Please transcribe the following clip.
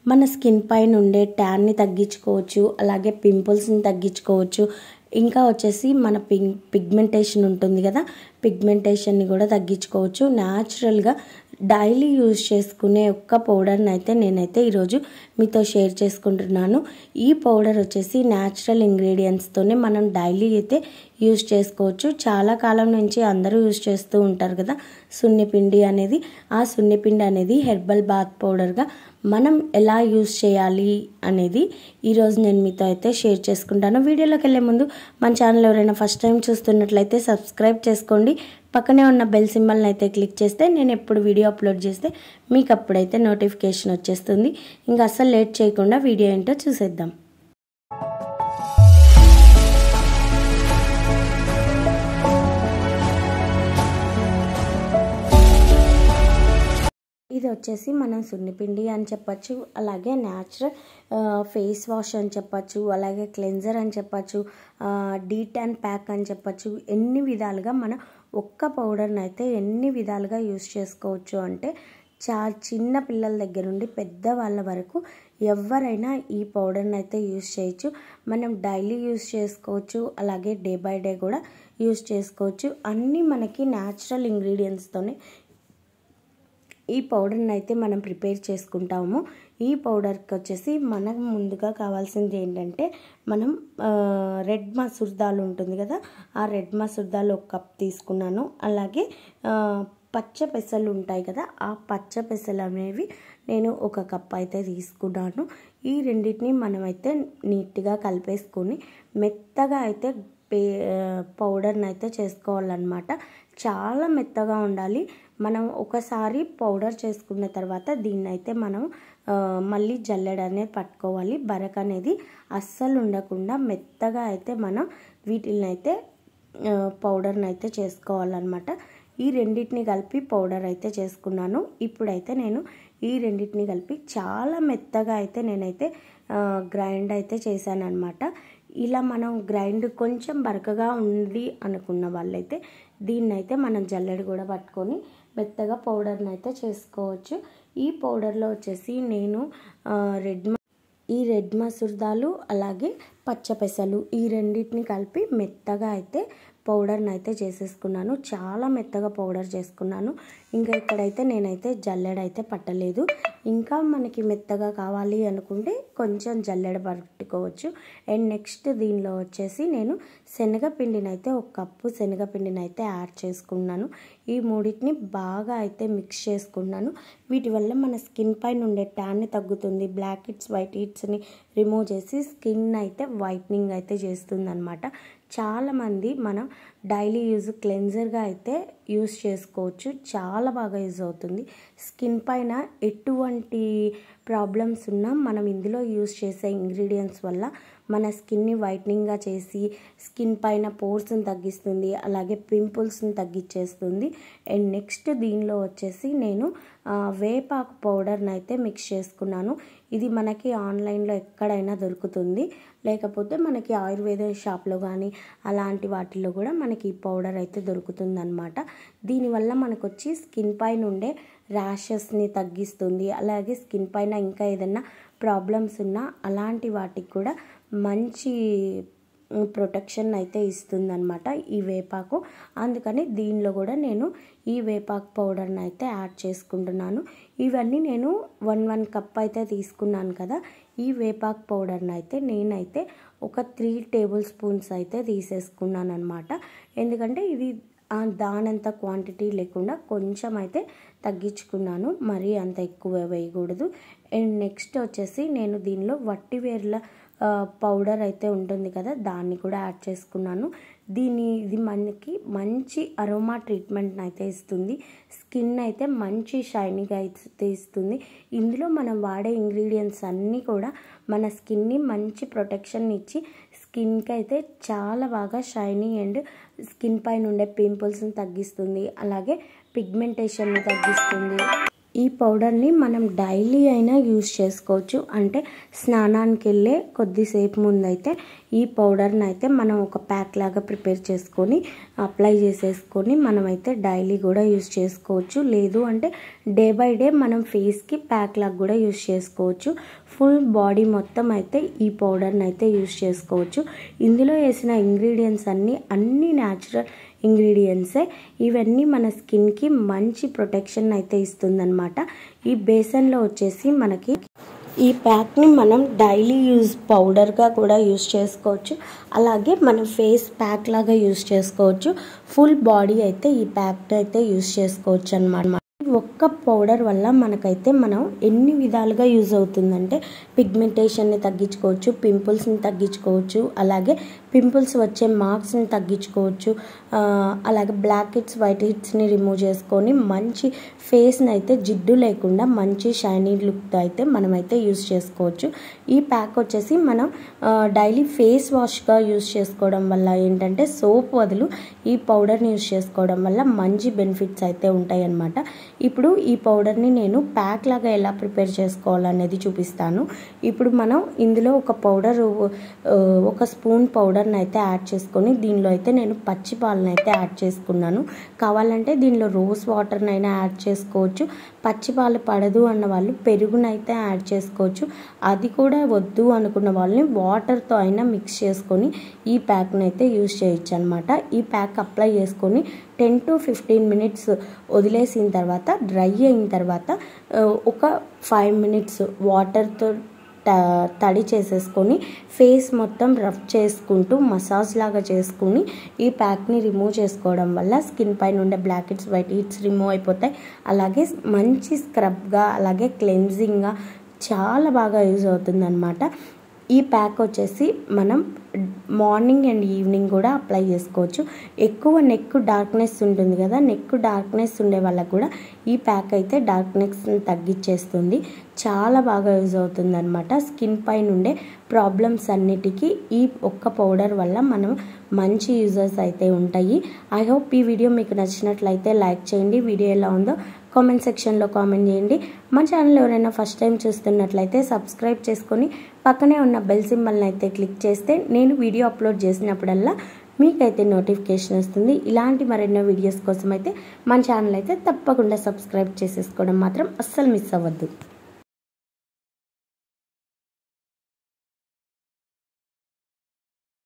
మన స్కిన్ పైన ఉండే ట్యాన్ని తగ్గించుకోవచ్చు, అలాగే పింపుల్స్ని తగ్గించుకోవచ్చు. ఇంకా వచ్చేసి మన పిగ్మెంటేషన్ ఉంటుంది కదా, పిగ్మెంటేషన్ని కూడా తగ్గించుకోవచ్చు. న్యాచురల్గా డైలీ యూజ్ చేసుకునే ఒక్క పౌడర్ని అయితే నేనైతే ఈరోజు మీతో షేర్ చేసుకుంటున్నాను. ఈ పౌడర్ వచ్చేసి న్యాచురల్ ఇంగ్రీడియంట్స్తోనే మనం డైలీ అయితే యూజ్ చేసుకోవచ్చు. చాలా కాలం నుంచి అందరూ యూజ్ చేస్తూ ఉంటారు కదా సున్నిపిండి అనేది. ఆ సున్నిపిండి అనేది హెర్బల్ బాత్ పౌడర్గా మనం ఎలా యూజ్ చేయాలి అనేది ఈరోజు నేను మీతో అయితే షేర్ చేసుకుంటాను. వీడియోలోకి వెళ్ళే ముందు మన ఛానల్ ఎవరైనా ఫస్ట్ టైం చూస్తున్నట్లయితే సబ్స్క్రైబ్ చేసుకోండి. పక్కనే ఉన్న బెల్ సింబల్ని అయితే క్లిక్ చేస్తే నేను ఎప్పుడు వీడియో అప్లోడ్ చేస్తే మీకు అప్పుడైతే నోటిఫికేషన్ వచ్చేస్తుంది. ఇంకా అస్సలు లేట్ చేయకుండా వీడియో ఏంటో చూసేద్దాం. ఇది వచ్చేసి మనం సున్నిపిండి అని చెప్పచ్చు, అలాగే న్యాచురల్ ఫేస్ వాష్ అని చెప్పచ్చు, అలాగే క్లెన్జర్ అని చెప్పచ్చు, డీటాన్ ప్యాక్ అని చెప్పచ్చు. ఎన్ని విధాలుగా మనం ఒక్క పౌడర్ని అయితే ఎన్ని విధాలుగా యూస్ చేసుకోవచ్చు అంటే చిన్న పిల్లల దగ్గర నుండి పెద్దవాళ్ళ వరకు ఎవరైనా ఈ పౌడర్ని అయితే యూస్ చేయొచ్చు. మనం డైలీ యూస్ చేసుకోవచ్చు, అలాగే డే బై డే కూడా యూస్ చేసుకోవచ్చు. అన్నీ మనకి న్యాచురల్ ఇంగ్రీడియంట్స్తోనే ఈ పౌడర్ని అయితే మనం ప్రిపేర్ చేసుకుంటాము. ఈ పౌడర్కి వచ్చేసి మనకు ముందుగా కావాల్సింది ఏంటంటే మనం రెడ్ మసూర్ దాల్ ఉంటుంది కదా, ఆ రెడ్ మసూర్ దాల్ 1 కప్ తీసుకున్నాను. అలాగే పచ్చ పెసలు ఉంటాయి కదా, ఆ పచ్చ పెసలు అనేవి నేను 1 కప్ అయితే తీసుకున్నాను. ఈ రెండింటిని మనమైతే నీట్గా కలిపేసుకొని మెత్తగా అయితే పౌడర్ని అయితే చేసుకోవాలన్నమాట. చాలా మెత్తగా ఉండాలి. మనం ఒకసారి పౌడర్ చేసుకున్న తర్వాత దీన్ని అయితే మనం మళ్ళీ జల్లెడ అనేది పట్టుకోవాలి. బరక అనేది అస్సలు ఉండకుండా మెత్తగా అయితే మనం వీటిని అయితే పౌడర్ని అయితే చేసుకోవాలన్నమాట. ఈ రెండింటిని కలిపి పౌడర్ అయితే చేసుకున్నాను. ఇప్పుడైతే నేను ఈ రెండింటిని కలిపి చాలా మెత్తగా అయితే నేనైతే గ్రైండ్ అయితే చేశాను అనమాట. ఇలా మనం గ్రైండ్ కొంచెం బరకగా ఉంది అనుకున్న వాళ్ళైతే దీన్నైతే మనం జల్లెడ కూడా పట్టుకొని మెత్తగా పౌడర్ని అయితే చేసుకోవచ్చు. ఈ పౌడర్లో వచ్చేసి నేను రెడ్ మసూర్ దాలు అలాగే పచ్చ పెసలు ఈ రెండింటిని కలిపి మెత్తగా అయితే పౌడర్ని అయితే చేసేసుకున్నాను. చాలా మెత్తగా పౌడర్ చేసుకున్నాను. ఇంకా ఇక్కడైతే నేనైతే జల్లెడ అయితే పట్టలేదు. ఇంకా మనకి మెత్తగా కావాలి అనుకుంటే కొంచెం జల్లెడ పట్టుకోవచ్చు. అండ్ నెక్స్ట్ దీనిలో వచ్చేసి నేను శనగపిండిని అయితే 1 కప్పు శనగపిండిని అయితే యాడ్ చేసుకున్నాను. ఈ మూడింటిని బాగా అయితే మిక్స్ చేసుకున్నాను. వీటి వల్ల మన స్కిన్ పైన ఉండే ట్యాన్ని తగ్గుతుంది, బ్లాక్ హెడ్స్ వైట్ హెడ్స్ని రిమూవ్ చేసి స్కిన్ అయితే వైట్నింగ్ అయితే చేస్తుంది అనమాట. చాలామంది మనం డైలీ యూజ్ క్లెన్జర్గా అయితే యూజ్ చేసుకోవచ్చు. చాలా బాగా యూజ్ అవుతుంది. స్కిన్ పైన ఎటువంటి ప్రాబ్లమ్స్ ఉన్నా మనం ఇందులో యూజ్ చేసే ఇంగ్రీడియంట్స్ వల్ల మన స్కిన్ని వైట్నింగ్గా చేసి స్కిన్ పైన పోర్స్ని తగ్గిస్తుంది, అలాగే పింపుల్స్ని తగ్గించేస్తుంది. అండ్ నెక్స్ట్ దీనిలో వచ్చేసి నేను వేపాకు పౌడర్ని అయితే మిక్స్ చేసుకున్నాను. ఇది మనకి ఆన్లైన్లో ఎక్కడైనా దొరుకుతుంది, లేకపోతే మనకి ఆయుర్వేద షాప్లో కానీ అలాంటి వాటిల్లో కూడా మనకి ఈ పౌడర్ అయితే దొరుకుతుందన్నమాట. దీనివల్ల మనకు వచ్చి స్కిన్ పైన ఉండే ర్యాషెస్ని తగ్గిస్తుంది, అలాగే స్కిన్ పైన ఇంకా ఏదైనా ప్రాబ్లమ్స్ ఉన్నా అలాంటి వాటికి కూడా మంచి ప్రొటెక్షన్ అయితే ఇస్తుందన్నమాట ఈ వేపాకు. అందుకని దీనిలో కూడా నేను ఈ వేపాకు పౌడర్ని అయితే యాడ్ చేసుకుంటున్నాను. ఇవన్నీ నేను 1 కప్ అయితే తీసుకున్నాను కదా. ఈ వేపాకు పౌడర్ని అయితే నేనైతే ఒక 3 టేబుల్ స్పూన్స్ అయితే తీసేసుకున్నాను అనమాట. ఎందుకంటే ఇది దానంత క్వాంటిటీ లేకుండా కొంచెం అయితే తగ్గించుకున్నాను, మరీ అంత ఎక్కువ వేయకూడదు. అండ్ నెక్స్ట్ వచ్చేసి నేను దీనిలో వట్టివేర్ల పౌడర్ అయితే ఉంటుంది కదా, దాన్ని కూడా యాడ్ చేసుకున్నాను. ఇది మనకి మంచి అరోమా ట్రీట్మెంట్ అయితే ఇస్తుంది. స్కిన్ అయితే మంచి షైనింగ్ అయితే ఇస్తుంది. ఇందులో మనం వాడే ఇంగ్రీడియంట్స్ అన్నీ కూడా మన స్కిన్ని మంచి ప్రొటెక్షన్ ఇచ్చి స్కిన్కి అయితే చాలా బాగా షైనింగ్ అండ్ స్కిన్ పైన ఉండే పింపుల్స్ని తగ్గిస్తుంది, అలాగే పిగ్మెంటేషన్ని తగ్గిస్తుంది. ఈ పౌడర్ని మనం డైలీ అయినా యూజ్ చేసుకోవచ్చు. అంటే స్నానానికి వెళ్ళే కొద్దిసేపు ముందైతే ఈ పౌడర్ని అయితే మనం ఒక ప్యాక్ లాగా ప్రిపేర్ చేసుకొని అప్లై చేసేసుకొని మనమైతే డైలీ కూడా యూజ్ చేసుకోవచ్చు. లేదు అంటే డే బై డే మనం ఫేస్కి ప్యాక్ లాగా కూడా యూజ్ చేసుకోవచ్చు. ఫుల్ బాడీ మొత్తం అయితే ఈ పౌడర్ని అయితే యూజ్ చేసుకోవచ్చు. ఇందులో వేసిన ఇంగ్రీడియంట్స్ అన్నీ న్యాచురల్ ఇంగ్రీడియంట్సే. ఇవన్నీ మన స్కిన్కి మంచి ప్రొటెక్షన్ అయితే ఇస్తుందన్నమాట. ఈ బేసన్లో వచ్చేసి మనకి ఈ ప్యాక్ని మనం డైలీ యూజ్ పౌడర్గా కూడా యూజ్ చేసుకోవచ్చు. అలాగే మనం ఫేస్ ప్యాక్ లాగా యూజ్ చేసుకోవచ్చు. ఫుల్ బాడీ అయితే ఈ ప్యాక్ని అయితే యూజ్ చేసుకోవచ్చు అన్నమాట. ఒక్క పౌడర్ వల్ల మనకైతే మనం ఎన్ని విధాలుగా యూజ్ అవుతుందంటే పిగ్మెంటేషన్ని తగ్గించుకోవచ్చు, పింపుల్స్ని తగ్గించుకోవచ్చు, అలాగే పింపుల్స్ వచ్చే మార్క్స్ని తగ్గించుకోవచ్చు, అలాగే బ్లాక్ హెడ్స్ వైట్ హెడ్స్ని రిమూవ్ చేసుకొని మంచి ఫేస్ని అయితే జిడ్డు లేకుండా మంచి షైనీ లుక్ అయితే మనమైతే యూజ్ చేసుకోవచ్చు. ఈ ప్యాక్ వచ్చేసి మనం డైలీ ఫేస్ వాష్గా యూజ్ చేసుకోవడం వల్ల ఏంటంటే సోప్ బదులు ఈ పౌడర్ని యూజ్ చేసుకోవడం వల్ల మంచి బెనిఫిట్స్ అయితే ఉంటాయి అన్నమాట. ఇప్పుడు ఈ పౌడర్ని నేను ప్యాక్ లాగా ఎలా ప్రిపేర్ చేసుకోవాలనేది చూపిస్తాను. ఇప్పుడు మనం ఇందులో ఒక స్పూన్ పౌడర్ని అయితే యాడ్ చేసుకొని దీనిలో అయితే నేను పచ్చి పాలను అయితే యాడ్ చేసుకున్నాను. కావాలంటే దీనిలో రోజ్ వాటర్నైనా యాడ్ చేసుకోవచ్చు. పచ్చి పాలు పడదు అన్న వాళ్ళు పెరుగునైతే యాడ్ చేసుకోవచ్చు. అది కూడా వద్దు అనుకున్న వాళ్ళని వాటర్తో అయినా మిక్స్ చేసుకొని ఈ ప్యాక్ని అయితే యూజ్ చేయొచ్చు అనమాట. ఈ ప్యాక్ అప్లై చేసుకొని 10 to 15 minutes వదిలేసిన తర్వాత డ్రై అయిన తర్వాత ఒక 5 minutes వాటర్తో తడి చేసేసుకొని ఫేస్ మొత్తం రఫ్ చేసుకుంటూ మసాజ్ లాగా చేసుకుని ఈ ప్యాక్ని రిమూవ్ చేసుకోవడం వల్ల స్కిన్ పైన ఉండే blackheads whiteheads remove అయిపోతాయి. అలాగే మంచి స్క్రబ్గా అలాగే క్లెన్జింగ్గా చాలా బాగా యూజ్ అవుతుంది అన్నమాట. ఈ ప్యాక్ వచ్చేసి మనం మార్నింగ్ అండ్ ఈవినింగ్ కూడా అప్లై చేసుకోవచ్చు. ఎక్కువ నెక్ డార్క్నెస్ ఉంటుంది కదా, నెక్ డార్క్నెస్ ఉండే వాళ్ళకు కూడా ఈ ప్యాక్ అయితే డార్క్నెస్ని తగ్గించేస్తుంది. చాలా బాగా యూజ్ అవుతుంది అనమాట. స్కిన్ పైన ఉండే ప్రాబ్లమ్స్ అన్నిటికీ ఈ ఒక్క పౌడర్ వల్ల మనం మంచి యూజర్స్ అయితే ఉంటాయి. ఐ హోప్ ఈ వీడియో మీకు నచ్చినట్లయితే లైక్ చేయండి. వీడియో ఎలా ఉందో కామెంట్ సెక్షన్లో కామెంట్ చేయండి. మన ఛానల్ ఎవరైనా ఫస్ట్ టైం చూస్తున్నట్లయితే సబ్స్క్రైబ్ చేసుకొని పక్కనే ఉన్న బెల్ సింబల్ని అయితే క్లిక్ చేస్తే నేను వీడియో అప్లోడ్ చేసినప్పుడల్లా మీకైతే నోటిఫికేషన్ వస్తుంది. ఇలాంటి మరెన్నో వీడియోస్ కోసం అయితే మన ఛానల్ అయితే తప్పకుండా సబ్స్క్రైబ్ చేసేసుకోవడం మాత్రం అస్సలు మిస్ అవ్వద్దు.